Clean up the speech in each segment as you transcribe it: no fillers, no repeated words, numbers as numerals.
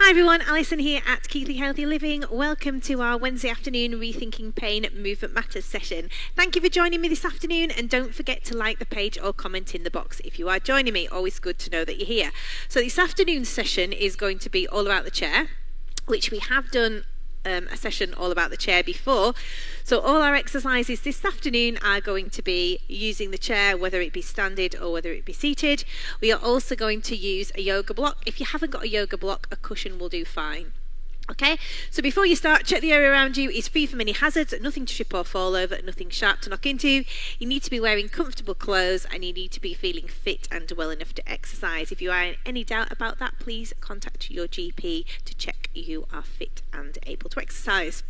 Hi everyone, Alison here at Keighley Healthy Living. Welcome to our Wednesday afternoon Rethinking Pain Movement Matters session. Thank you for joining me this afternoon, and don't forget to like the page or comment in the box if you are joining me. Always good to know that you're here. So this afternoon's session is going to be all about the chair, which we have done a session all about the chair before. So all our exercises this afternoon are going to be using the chair, whether it be standing or whether it be seated. We are also going to use a yoga block. If you haven't got a yoga block, a cushion will do fine. Okay, so before you start, check the area around you is free from any hazards, nothing to trip or fall over, nothing sharp to knock into. You need to be wearing comfortable clothes and you need to be feeling fit and well enough to exercise. If you are in any doubt about that, please contact your GP to check you are fit and able to exercise.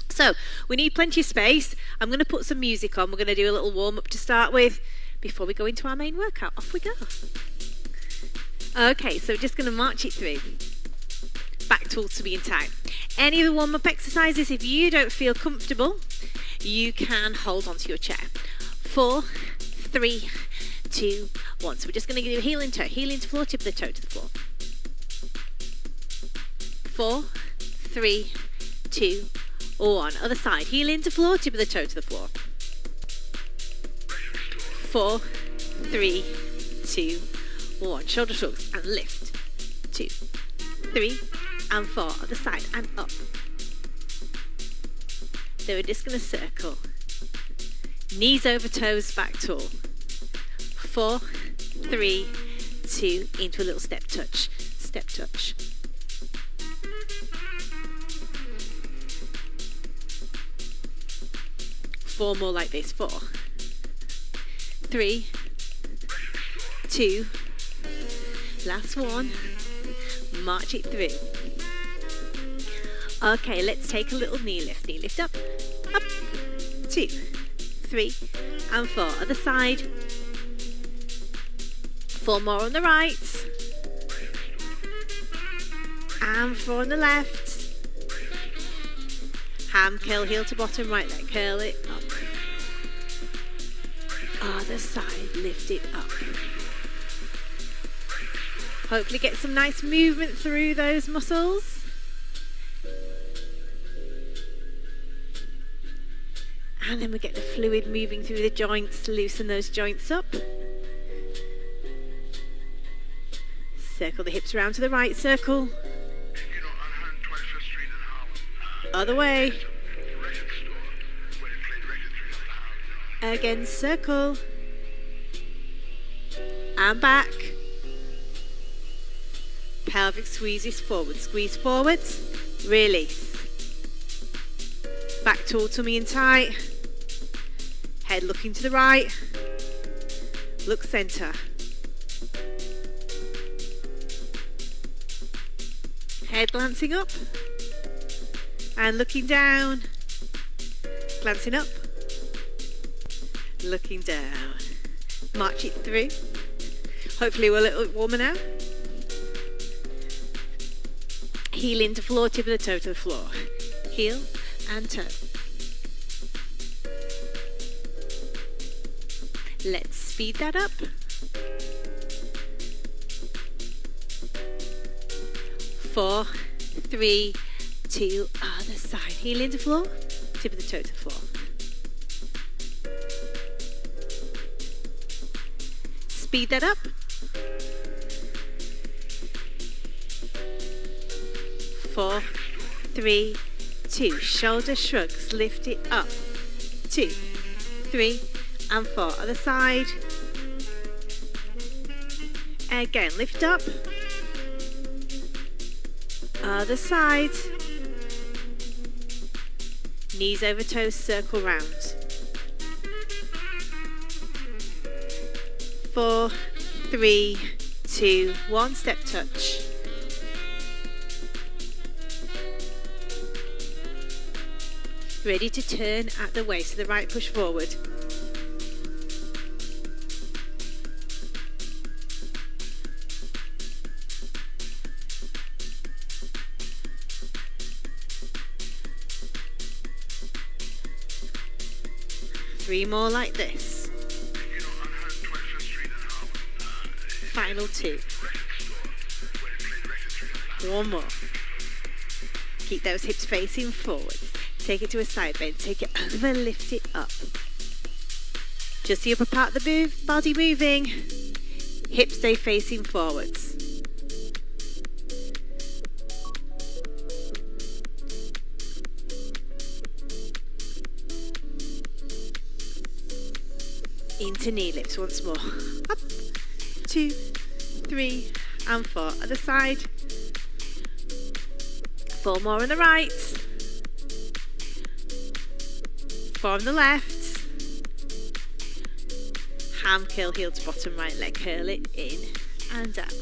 So, we need plenty of space. I'm going to put some music on. We're going to do a little warm-up to start with before we go into our main workout. Off we go. Okay, so we're just going to march it through. Back tools to be in tight. Any of the warm-up exercises, if you don't feel comfortable, you can hold onto your chair. 4, 3, 2, 1. So we're just going to do heel into floor, tip of the toe to the floor. 4, 3, 2, 1. Other side, heel into floor, tip of the toe to the floor. 4, 3, 2, 1. Shoulder shrugs and lift. 2, 3, and 4. Other side and up. So we're just going to circle. Knees over toes, back tall. 4, 3, 2, into a little step touch. Step touch. 4 more like this. 4, 3, 2, last one. March it through. Okay, let's take a little knee lift. Knee lift up, 2, 3, and 4. Other side. 4 more on the right. And 4 on the left. Hand curl, heel to bottom, right leg, curl it up. Other side, lift it up. Hopefully get some nice movement through those muscles. And then we get the fluid moving through the joints, loosen those joints up. Circle the hips around to the right, circle. Other way. Again, circle. And back. Pelvic squeezes forward. Squeeze forwards. Release. Back tall, tummy in tight. Head looking to the right. Look center. Head glancing up. And looking down. Glancing up. Looking down. March it through. Hopefully we're a little bit warmer now. Heel into floor, tip of the toe to the floor. Heel and toe. Let's speed that up. 4, 3, 2, other side. Heel into floor, tip of the toe to the floor. Speed that up. 4, 3, 2. Shoulder shrugs. Lift it up. 2, 3, and 4. Other side. Again, lift up. Other side. Knees over toes, circle round. 4, 3, 2, 1. Step touch. Ready to turn at the waist, so the right push forward. Three more like this. Final 2. One more. Keep those hips facing forwards. Take it to a side bend. Take it over, lift it up. Just the upper part of the body moving. Hips stay facing forwards. Into knee lifts once more. Up, 2, 3, and 4. Other side. 4 more on the right. 4 on the left. Ham curl, heel to bottom right leg. Curl it in and out.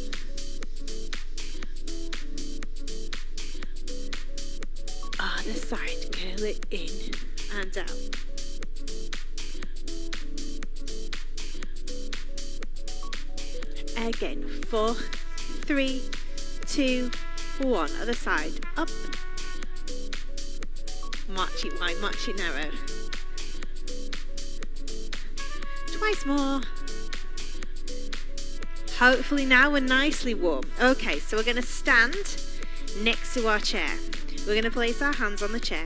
Other side. Curl it in and out. Again, 4, 3, 2, 1. Other side, up. March it wide, march it narrow. Twice more. Hopefully now we're nicely warm. Okay, so we're going to stand next to our chair. We're going to place our hands on the chair,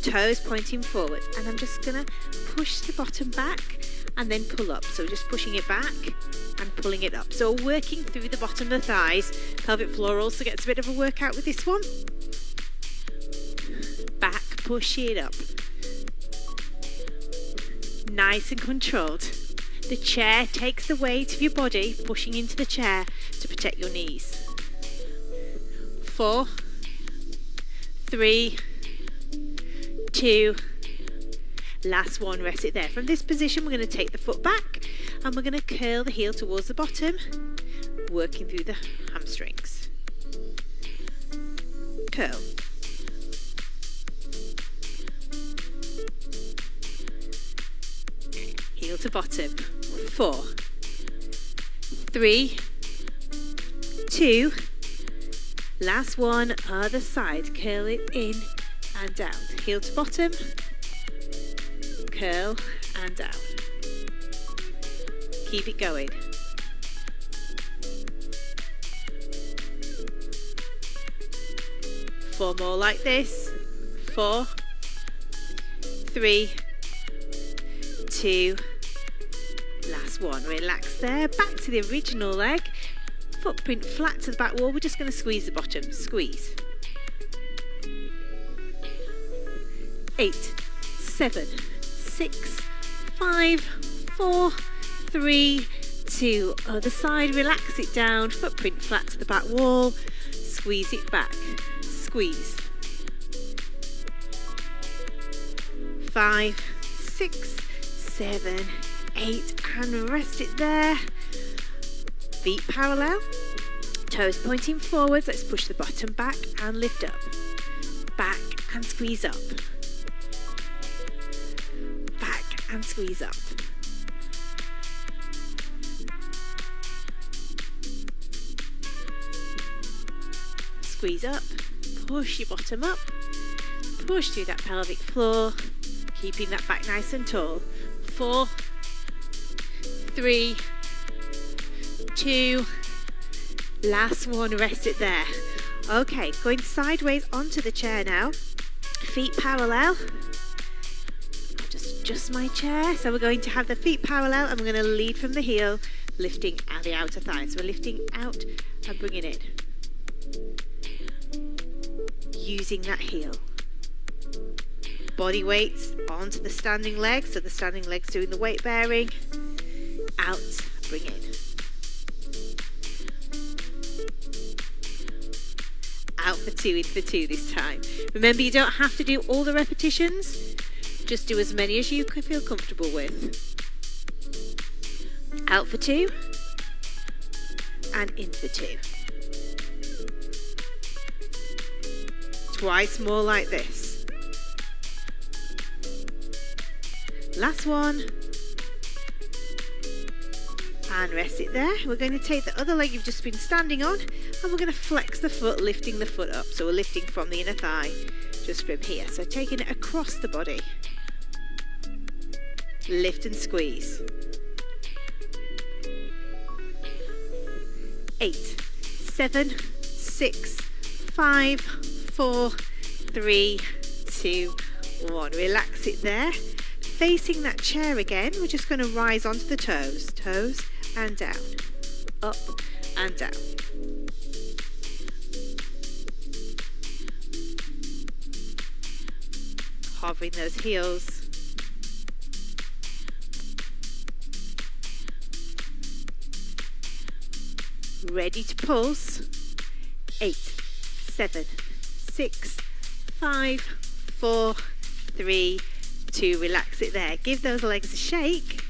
toes pointing forward, and I'm just going to push the bottom back and then pull up. So just pushing it back and pulling it up. So working through the bottom of the thighs. Pelvic floor also gets a bit of a workout with this one. Back, push it up. Nice and controlled. The chair takes the weight of your body, pushing into the chair to protect your knees. 4, 3, 2, last one, rest it there. From this position, we're going to take the foot back and we're going to curl the heel towards the bottom, working through the hamstrings. Curl. Heel to bottom. 4, 3, 2, last one, other side. Curl it in and out. Heel to bottom. Curl and down. Keep it going. Four more like this. 4, 3, 2, last one. Relax there. Back to the original leg. Footprint flat to the back wall. We're just going to squeeze the bottom. Squeeze. 8, 7, 6, 5, 4, 3, 2. Other side, relax it down. Footprint flat to the back wall. Squeeze it back. Squeeze. 5, 6, 7, 8. And rest it there. Feet parallel. Toes pointing forwards. Let's push the bottom back and lift up. Back and squeeze up. And squeeze up. Squeeze up, push your bottom up, push through that pelvic floor, keeping that back nice and tall. 4, 3, 2, last one, rest it there. Okay, going sideways onto the chair now, feet parallel. Just my chair. So we're going to have the feet parallel and we're going to lead from the heel, lifting out the outer thigh. So we're lifting out and bringing in. Using that heel. Body weights onto the standing leg. So the standing leg's doing the weight bearing. Out, bring in. Out for 2, in for 2 this time. Remember, you don't have to do all the repetitions. Just do as many as you can feel comfortable with. Out for 2 and in for 2. Twice more like this. Last one. And rest it there. We're going to take the other leg you've just been standing on and we're going to flex the foot, lifting the foot up. So we're lifting from the inner thigh, just from here. So taking it across the body. Lift and squeeze. 8, 7, 6, 5, 4, 3, 2, 1. Relax it there. Facing that chair again, we're just going to rise onto the toes. Toes and down. Up and down. Hovering those heels. Ready to pulse. 8, 7, 6, 5, 4, 3, 2. Relax it there. Give those legs a shake.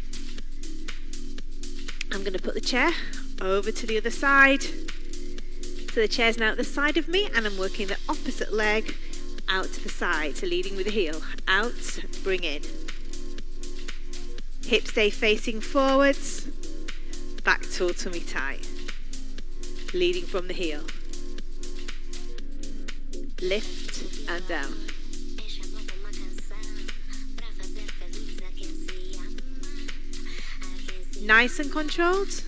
I'm going to put the chair over to the other side. So the chair's now at the side of me, and I'm working the opposite leg out to the side. So leading with the heel. Out, bring in. Hips stay facing forwards. Back toe tummy tight. Leading from the heel. Lift and down. Nice and controlled.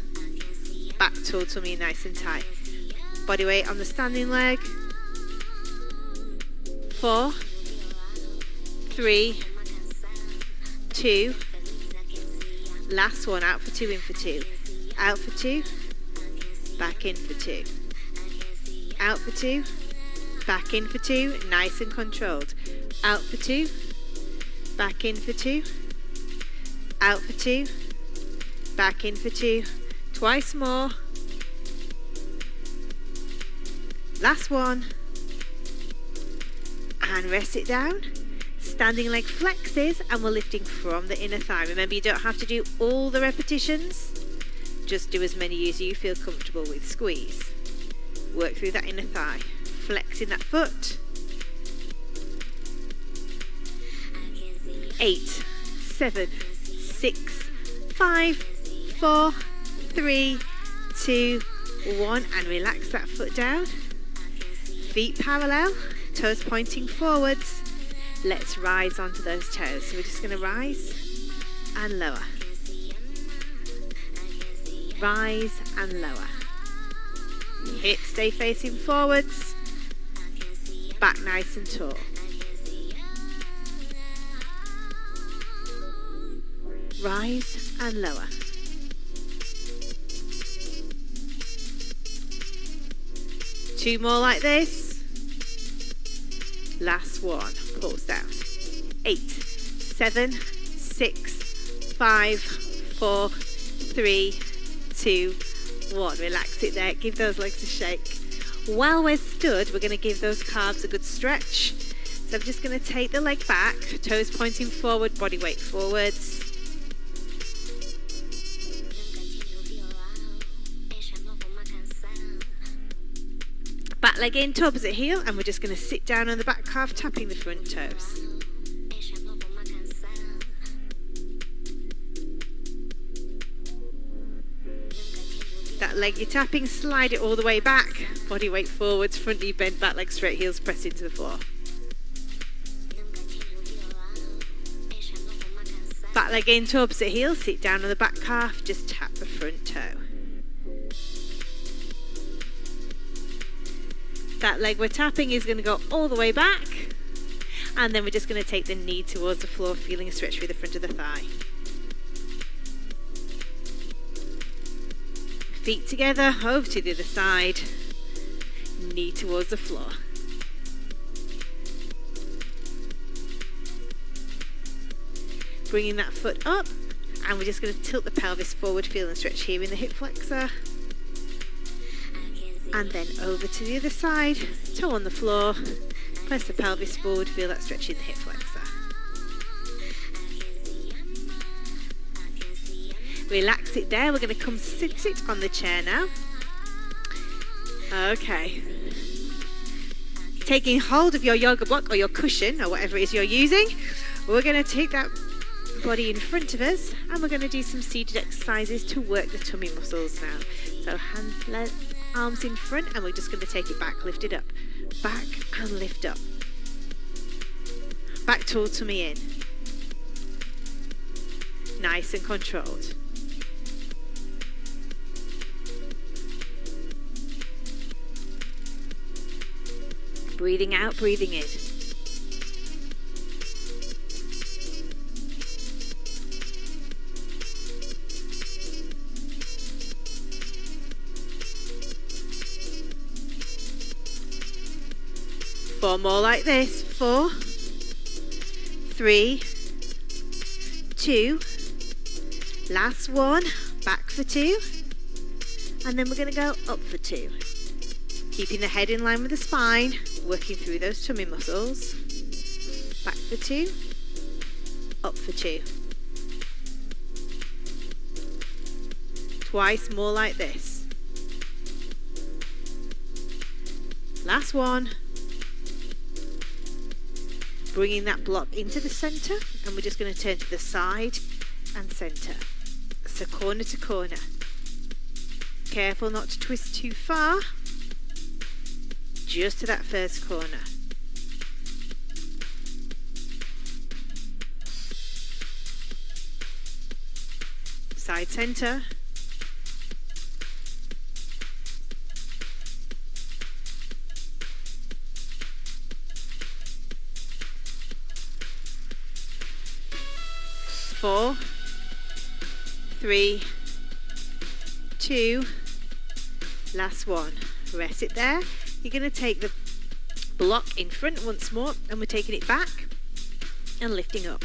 Back toe tummy nice and tight. Body weight on the standing leg. 4, 3, 2. Last one. Out for 2, in for 2. Out for 2. Back in for 2. Out for 2. Back in for 2. Nice and controlled. Out for 2. Back in for 2. Out for 2. Back in for 2. Twice more. Last one. And rest it down. Standing leg flexes, and we're lifting from the inner thigh. Remember, you don't have to do all the repetitions. Just do as many as you feel comfortable with. Squeeze. Work through that inner thigh. Flexing that foot. 8, 7, 6, 5, 4, 3, 2, 1. And relax that foot down. Feet parallel. Toes pointing forwards. Let's rise onto those toes. So we're just going to rise and lower. Rise and lower. Hips stay facing forwards. Back nice and tall. Rise and lower. Two more like this. Last one. Pulse down. 8, 7, 6, 5, 4, 3, 2, 1. Relax it there. Give those legs a shake. While we're stood, we're going to give those calves a good stretch. So I'm just going to take the leg back, toes pointing forward, body weight forwards. Back leg in to opposite heel, and we're just going to sit down on the back calf, tapping the front toes. That leg you're tapping, slide it all the way back, body weight forwards, front knee bent, back leg straight, heels press into the floor. Back leg in to opposite heel, sit down on the back calf, just tap the front toe. That leg we're tapping is going to go all the way back, and then we're just going to take the knee towards the floor, feeling a stretch through the front of the thigh. Feet together, over to the other side, knee towards the floor. Bringing that foot up, and we're just going to tilt the pelvis forward, feel and stretch here in the hip flexor. And then over to the other side, toe on the floor, press the pelvis forward, feel that stretch in the hip flexor. Relax it there. We're going to come sit on the chair now. Okay. Taking hold of your yoga block or your cushion or whatever it is you're using, we're going to take that body in front of us, and we're going to do some seated exercises to work the tummy muscles now. So hands, arms in front, and we're just going to take it back, lift it up, back and lift up, back tall tummy in, nice and controlled. Breathing out, breathing in. 4 more like this. 4, 3, 2, last one, back for 2, and then we're going to go up for 2. Keeping the head in line with the spine, working through those tummy muscles. Back for 2, up for 2. Twice more like this. Last one. Bringing that block into the center, and we're just going to turn to the side and center. So corner to corner. Careful not to twist too far. Just to that first corner. Side center. Four, 3, 2, last one. Rest it there. You're going to take the block in front once more, and we're taking it back and lifting up.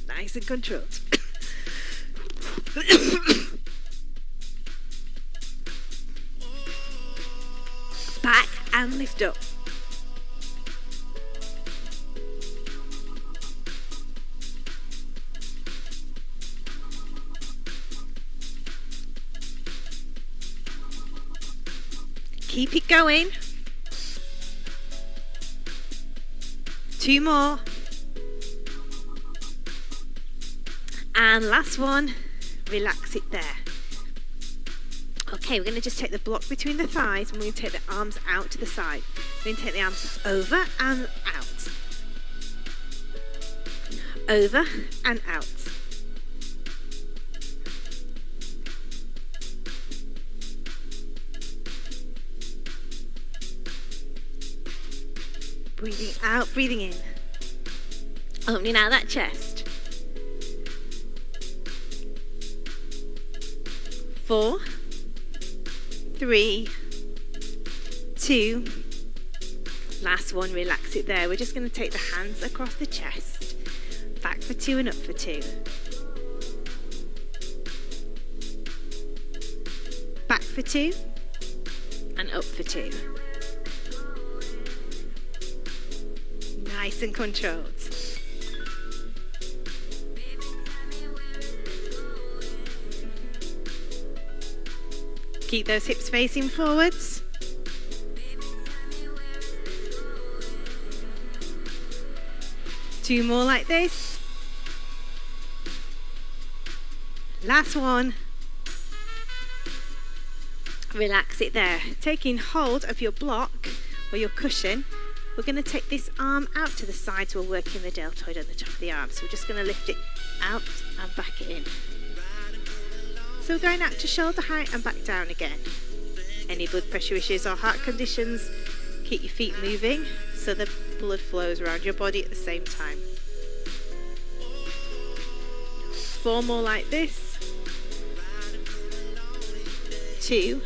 Nice and controlled. Back and lift up. Keep it going. 2 more. And last one. Relax it there. Okay, we're going to just take the block between the thighs, and we're going to take the arms out to the side. We're going to take the arms over and out. Over and out. Breathing out, breathing in. Opening out that chest. 4, 3, 2, last one, relax it there. We're just going to take the hands across the chest, back for 2 and up for 2. Back for 2 and up for 2. Nice and controlled. Keep those hips facing forwards. Two more like this. Last one. Relax it there. Taking hold of your block or your cushion, we're going to take this arm out to the side, so we're working the deltoid on the top of the arm. So we're just going to lift it out and back it in. So we're going out to shoulder height and back down again. Any blood pressure issues or heart conditions, keep your feet moving so the blood flows around your body at the same time. 4 more like this. 2.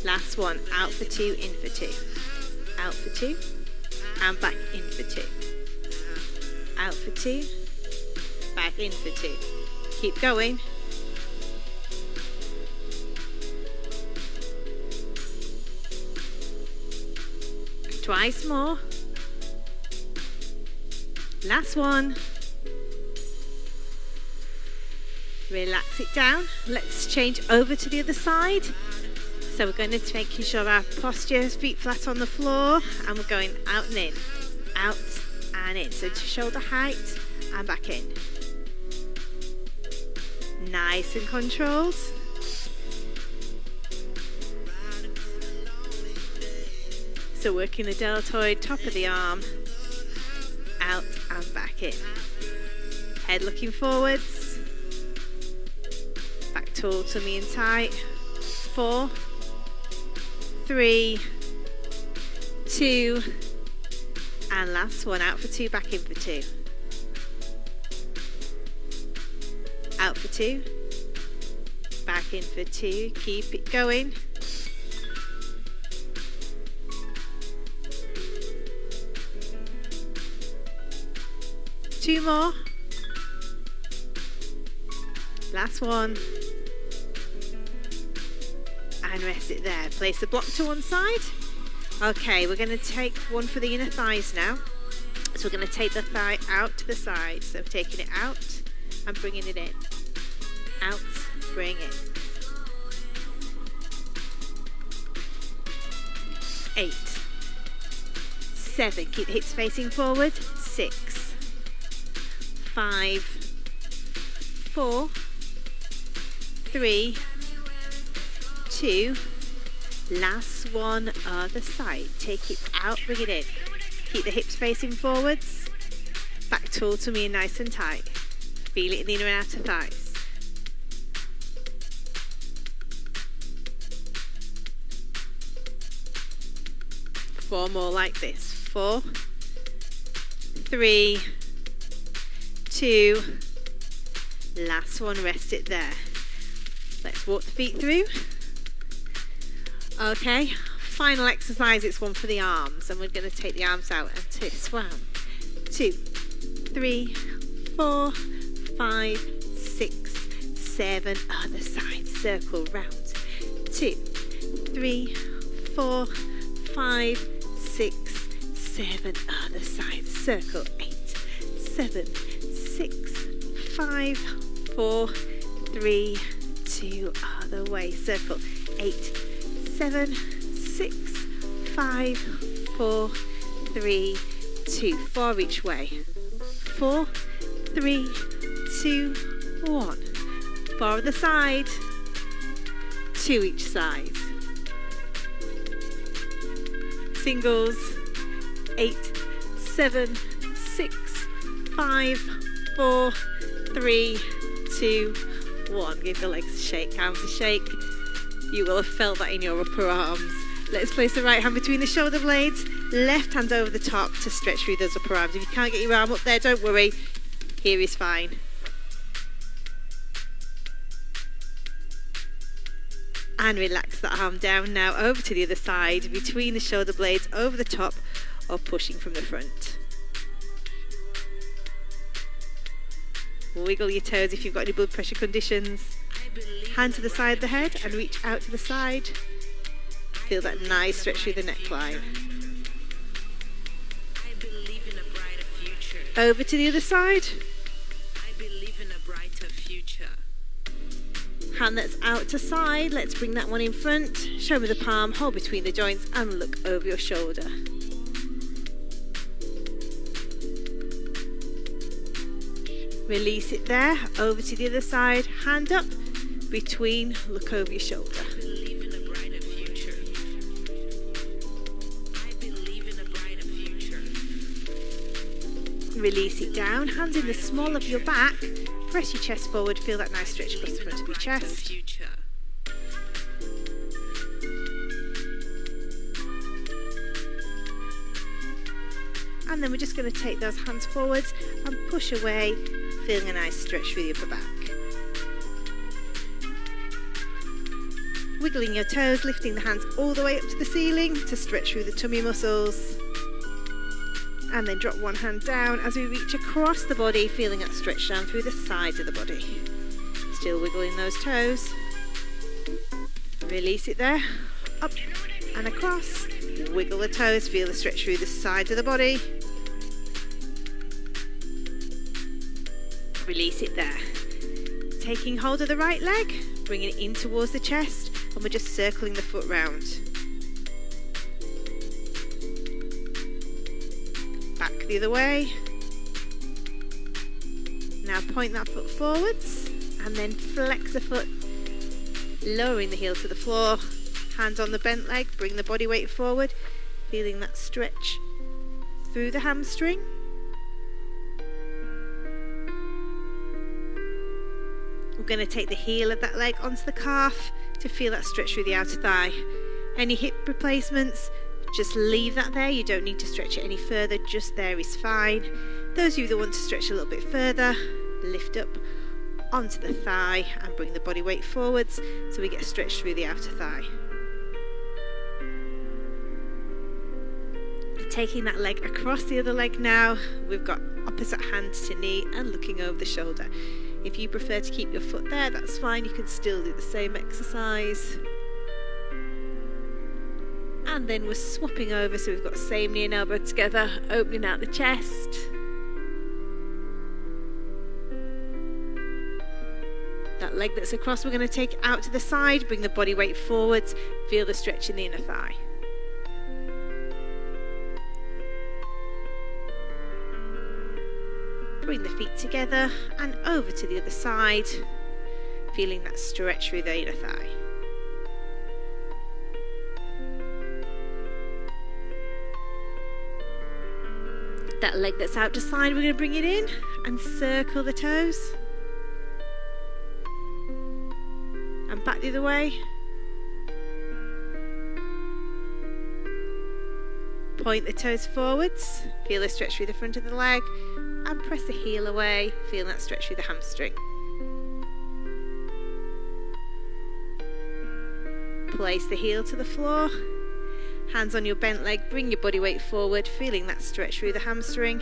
Last one. Out for 2, in for 2. Out for 2 and back in for 2. Out for 2, back in for 2. Keep going. Twice more. Last one. Relax it down. Let's change over to the other side. So we're going to make sure our posture, feet flat on the floor, and we're going out and in, out and in. So to shoulder height and back in. Nice and controlled. So working the deltoid, top of the arm, out and back in. Head looking forwards. Back tall, tummy in tight. 4, 3, 2, and last one. Out for 2, back in for 2. out for 2, back in for 2, keep it going. Two more. Last one. And rest it there. Place the block to one side. Okay, we're going to take one for the inner thighs now. So we're going to take the thigh out to the side. So taking it out and bringing it in. Out, bring it. 8, 7, keep the hips facing forward. 6, 5, 4, 3, 2, last one, other side. Take it out, bring it in. Keep the hips facing forwards. Back tall tummy and nice and tight. Feel it in the inner and outer thighs. Four more like this. 4, 3, 2, last one, rest it there. Let's walk the feet through. Okay, final exercise, it's one for the arms, and we're going to take the arms out and twist. 1, 2, 3, 4, 5, 6, 7, other side, circle round. 2, 3, 4, 5, 6, 7, other side, circle. 8, 7, 6, 5, 4, 3, 2, other way, circle. 8, 7, 6, 5, 4, 3, 2, 4 each way. 4, 3, 2, 1. 4 on the side, 2 each side. Singles. 8, 7, 6, 5, 4, 3, 2, 1. Give the legs a shake, arms a shake. You will have felt that in your upper arms. Let's place the right hand between the shoulder blades, left hand over the top to stretch through those upper arms. If you can't get your arm up there, don't worry. Here is fine. And relax that arm down. Now over to the other side, between the shoulder blades, over the top, or pushing from the front. Wiggle your toes if you've got any blood pressure conditions. Hand to the side of the head and reach out to the side. Feel that nice stretch through the neckline. Over to the other side. I believe in a brighter future. Hand that's out to side. Let's bring that one in front. Show me the palm, hold between the joints and look over your shoulder. Release it there. Over to the other side. Hand up, between, look over your shoulder. I believe in a brighter future. I believe in a brighter future. Release it down. Hands in the small of your back. Press your chest forward. Feel that nice stretch across the front of your chest. Future. And then we're just going to take those hands forwards and push away, feeling a nice stretch through the upper back. Wiggling your toes, lifting the hands all the way up to the ceiling to stretch through the tummy muscles. And then drop one hand down as we reach across the body, feeling that stretch down through the sides of the body. Still wiggling those toes. Release it there. Up and across. Wiggle the toes, feel the stretch through the sides of the body. Release it there. Taking hold of the right leg, bringing it in towards the chest, and we're just circling the foot round. Back the other way. Now point that foot forwards, and then flex the foot, lowering the heel to the floor. Hands on the bent leg, bring the body weight forward, feeling that stretch through the hamstring. We're going to take the heel of that leg onto the calf to feel that stretch through the outer thigh. Any hip replacements, just leave that there. You don't need to stretch it any further, just there is fine. Those of you that want to stretch a little bit further, lift up onto the thigh and bring the body weight forwards so we get stretched through the outer thigh. Taking that leg across the other leg now, we've got opposite hand to knee and looking over the shoulder. If you prefer to keep your foot there, that's fine, you can still do the same exercise. And then we're swapping over, so we've got same knee and elbow together, opening out the chest. That leg that's across we're going to take out to the side, bring the body weight forwards, feel the stretch in the inner thigh. Bring the feet together and over to the other side, feeling that stretch through the inner thigh. That leg that's out to side, we're going to bring it in and circle the toes. And back the other way. Point the toes forwards, feel the stretch through the front of the leg. And press the heel away, feeling that stretch through the hamstring. Place the heel to the floor, hands on your bent leg, bring your body weight forward, feeling that stretch through the hamstring.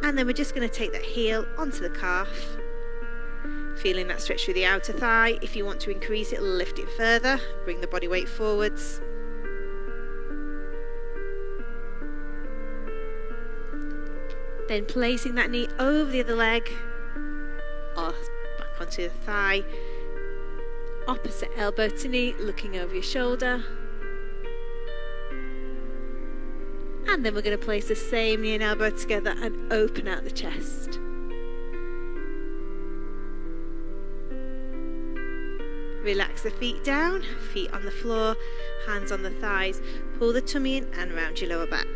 And then we're just going to take that heel onto the calf, feeling that stretch through the outer thigh. If you want to increase it, lift it further, bring the body weight forwards. Then placing that knee over the other leg, or back onto the thigh, opposite elbow to knee, looking over your shoulder. And then we're going to place the same knee and elbow together and open out the chest. Relax the feet down, feet on the floor, hands on the thighs, pull the tummy in and round your lower back.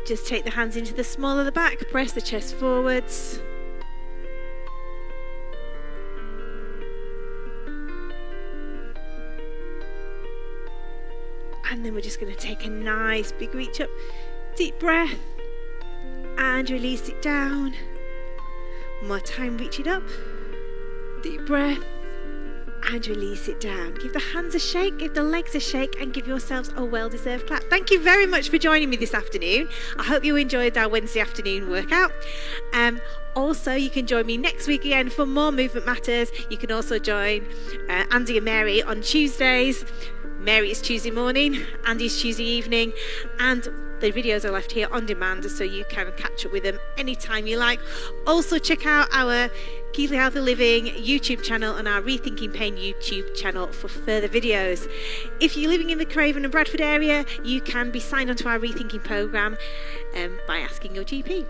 Just take the hands into the small of the back, press the chest forwards. And then we're just going to take a nice big reach up, deep breath, and release it down. One more time, reach it up, deep breath, and release it down. Give the hands a shake, give the legs a shake, and give yourselves a well-deserved clap. Thank you very much for joining me this afternoon. I hope you enjoyed our Wednesday afternoon workout. Also, you can join me next week again for more Movement Matters. You can also join Andy and Mary on Tuesdays. Mary is Tuesday morning, Andy's Tuesday evening, and the videos are left here on demand so you can catch up with them anytime you like. Also check out our Keely Healthy Living YouTube channel and our Rethinking Pain YouTube channel for further videos. If you're living in the Craven and Bradford area, you can be signed onto our Rethinking programme by asking your GP.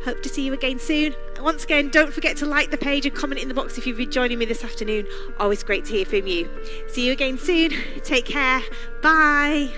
Hope to see you again soon. Once again, don't forget to like the page and comment in the box if you've been joining me this afternoon. Always great to hear from you. See you again soon. Take care. Bye.